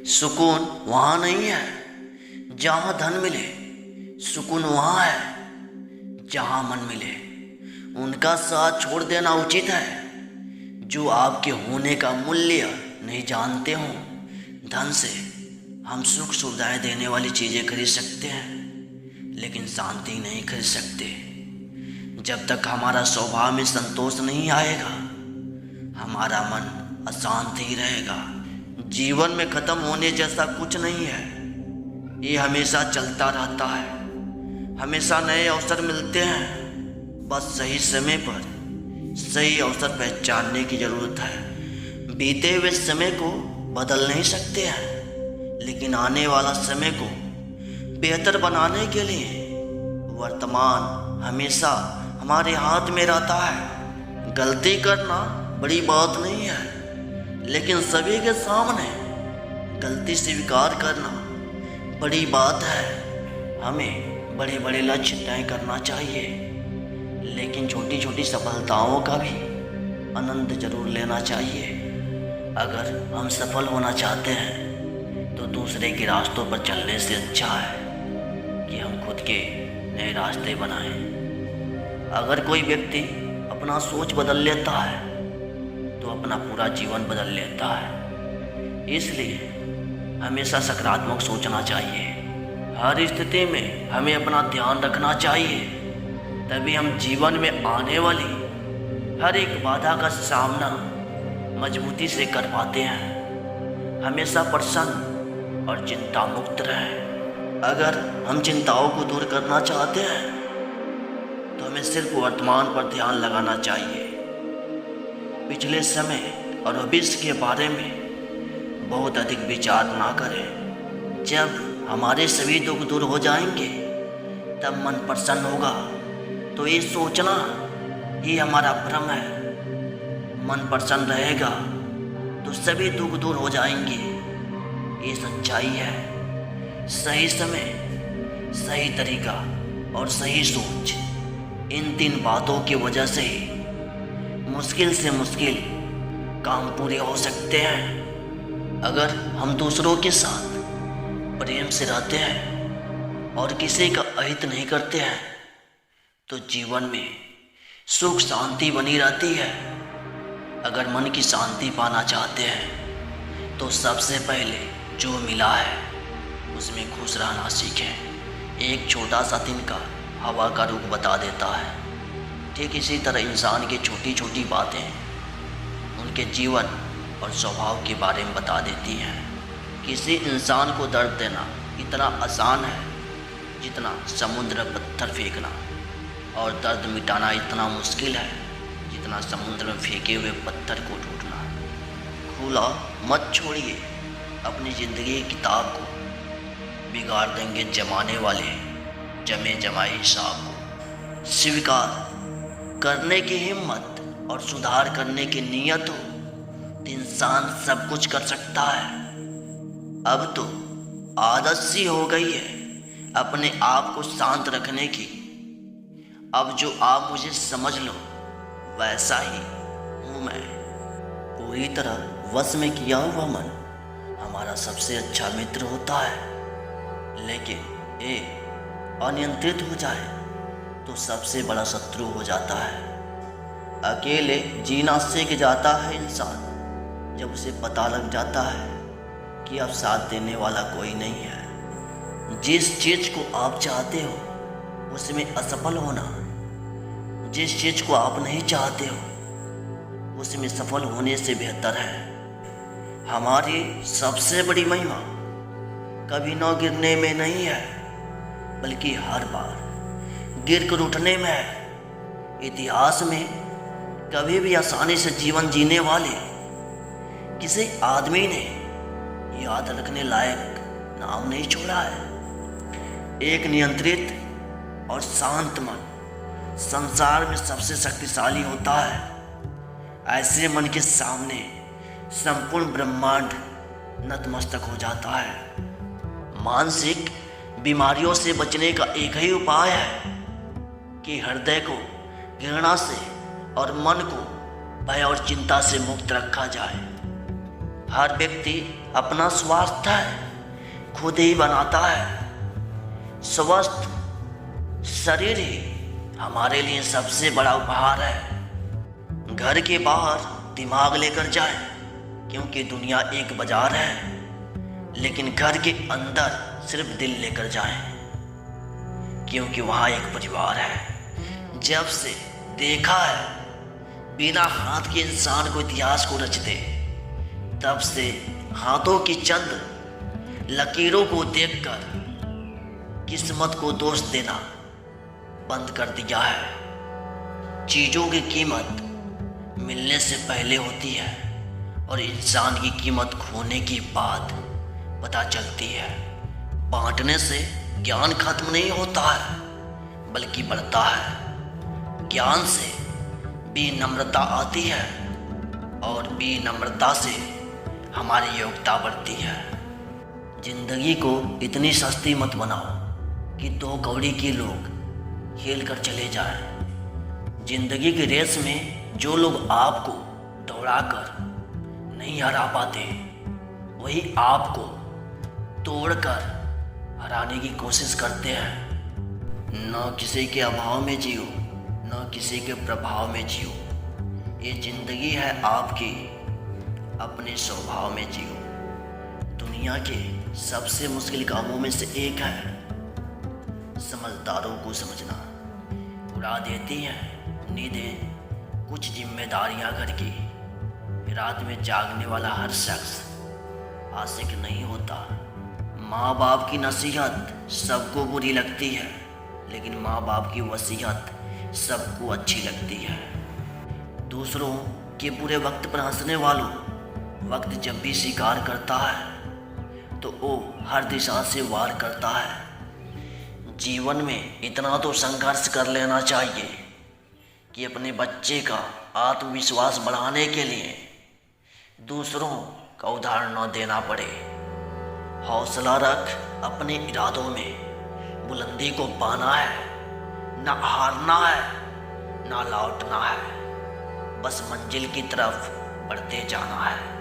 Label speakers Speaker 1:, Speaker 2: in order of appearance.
Speaker 1: सुकून वहाँ नहीं है जहाँ धन मिले, सुकून वहाँ है जहाँ मन मिले। उनका साथ छोड़ देना उचित है जो आपके होने का मूल्य नहीं जानते हों। धन से हम सुख सुविधाएं देने वाली चीज़ें खरीद सकते हैं, लेकिन शांति नहीं खरीद सकते। जब तक हमारा स्वभाव में संतोष नहीं आएगा, हमारा मन अशांत ही रहेगा। जीवन में ख़त्म होने जैसा कुछ नहीं है, ये हमेशा चलता रहता है। हमेशा नए अवसर मिलते हैं, बस सही समय पर सही अवसर पहचानने की ज़रूरत है। बीते हुए समय को बदल नहीं सकते हैं, लेकिन आने वाला समय को बेहतर बनाने के लिए वर्तमान हमेशा हमारे हाथ में रहता है। गलती करना बड़ी बात नहीं है, लेकिन सभी के सामने गलती स्वीकार करना बड़ी बात है। हमें बड़े बड़े लक्ष्य तय करना चाहिए, लेकिन छोटी छोटी सफलताओं का भी आनंद जरूर लेना चाहिए। अगर हम सफल होना चाहते हैं तो दूसरे के रास्तों पर चलने से अच्छा है कि हम खुद के नए रास्ते बनाएं। अगर कोई व्यक्ति अपना सोच बदल लेता है तो अपना पूरा जीवन बदल लेता है। इसलिए हमेशा सकारात्मक सोचना चाहिए। हर स्थिति में हमें अपना ध्यान रखना चाहिए, तभी हम जीवन में आने वाली हर एक बाधा का सामना मजबूती से कर पाते हैं। हमेशा प्रसन्न और चिंता मुक्त रहें। अगर हम चिंताओं को दूर करना चाहते हैं तो हमें सिर्फ वर्तमान पर ध्यान लगाना चाहिए। पिछले समय और भविष्य के बारे में बहुत अधिक विचार ना करें। जब हमारे सभी दुख दूर हो जाएंगे तब मन प्रसन्न होगा। तो ये सोचना ही हमारा भ्रम है। मन प्रसन्न रहेगा तो सभी दुख दूर हो जाएंगे, ये सच्चाई है। सही समय, सही तरीका और सही सोच, इन 3 बातों की वजह से ही मुश्किल से मुश्किल काम पूरे हो सकते हैं। अगर हम दूसरों के साथ प्रेम से रहते हैं और किसी का अहित नहीं करते हैं तो जीवन में सुख शांति बनी रहती है। अगर मन की शांति पाना चाहते हैं तो सबसे पहले जो मिला है उसमें खुश रहना सीखें। एक छोटा सा तिनका हवा का रुख बता देता है। ठीक इसी तरह इंसान की छोटी छोटी बातें उनके जीवन और स्वभाव के बारे में बता देती हैं। किसी इंसान को दर्द देना इतना आसान है जितना समुद्र पत्थर फेंकना, और दर्द मिटाना इतना मुश्किल है जितना समुद्र में फेंके हुए पत्थर को ढूंढना। खुला मत छोड़िए अपनी ज़िंदगी की किताब को, बिगाड़ देंगे जमाने वाले जमे जमाए हिसाब को। स्वीकार करने की हिम्मत और सुधार करने की नीयत हो तो इंसान सब कुछ कर सकता है। अब तो आदत सी हो गई है अपने आप को शांत रखने की। अब जो आप मुझे समझ लो वैसा ही हूँ मैं। पूरी तरह वश में किया हुआ मन हमारा सबसे अच्छा मित्र होता है, लेकिन ये अनियंत्रित हो जाए तो सबसे बड़ा शत्रु हो जाता है। अकेले जीना सीख जाता है इंसान जब उसे पता लग जाता है कि अब साथ देने वाला कोई नहीं है। जिस चीज़ को आप चाहते हो उसमें असफल होना, जिस चीज़ को आप नहीं चाहते हो उसमें सफल होने से बेहतर है। हमारी सबसे बड़ी महिमा कभी न गिरने में नहीं है, बल्कि हर बार गिर कर उठने में है। इतिहास में कभी भी आसानी से जीवन जीने वाले किसी आदमी ने याद रखने लायक नाम नहीं छोड़ा है। एक नियंत्रित और शांत मन संसार में सबसे शक्तिशाली होता है। ऐसे मन के सामने संपूर्ण ब्रह्मांड नतमस्तक हो जाता है। मानसिक बीमारियों से बचने का एक ही उपाय है कि हृदय को घृणा से और मन को भय और चिंता से मुक्त रखा जाए। हर व्यक्ति अपना स्वास्थ्य खुद ही बनाता है। स्वस्थ शरीर ही हमारे लिए सबसे बड़ा उपहार है। घर के बाहर दिमाग लेकर जाएं, क्योंकि दुनिया एक बाजार है। लेकिन घर के अंदर सिर्फ दिल लेकर जाएं, क्योंकि वहाँ एक परिवार है। जब से देखा है बिना हाथ के इंसान को इतिहास को रचते, तब से हाथों की चंद लकीरों को देखकर किस्मत को दोष देना बंद कर दिया है। चीज़ों की कीमत मिलने से पहले होती है और इंसान की कीमत खोने के बाद पता चलती है। बांटने से ज्ञान खत्म नहीं होता है, बल्कि बढ़ता है। ज्ञान से विनम्रता आती है और विनम्रता से हमारी योग्यता बढ़ती है। जिंदगी को इतनी सस्ती मत बनाओ कि 2 कौड़ी के लोग खेल कर चले जाएं। जिंदगी की रेस में जो लोग आपको दौड़ाकर नहीं हरा पाते, वही आपको तोड़कर हराने की कोशिश करते हैं। न किसी के अभाव में जियो, न किसी के प्रभाव में जियो। ये जिंदगी है आपकी, अपने स्वभाव में जियो। दुनिया के सबसे मुश्किल कामों में से एक है समझदारों को समझना। उड़ा देती हैं नींदें कुछ जिम्मेदारियां घर की। रात में जागने वाला हर शख्स आशिक नहीं होता। माँ बाप की नसीहत सबको बुरी लगती है, लेकिन माँ बाप की वसीयत सबको अच्छी लगती है। दूसरों के बुरे वक्त पर हंसने वालों, वक्त जब भी शिकार करता है तो वो हर दिशा से वार करता है। जीवन में इतना तो संघर्ष कर लेना चाहिए कि अपने बच्चे का आत्मविश्वास बढ़ाने के लिए दूसरों का उदाहरण न देना पड़े। हौसला रख, अपने इरादों में बुलंदी को पाना है। न हारना है, न लौटना है, बस मंजिल की तरफ बढ़ते जाना है।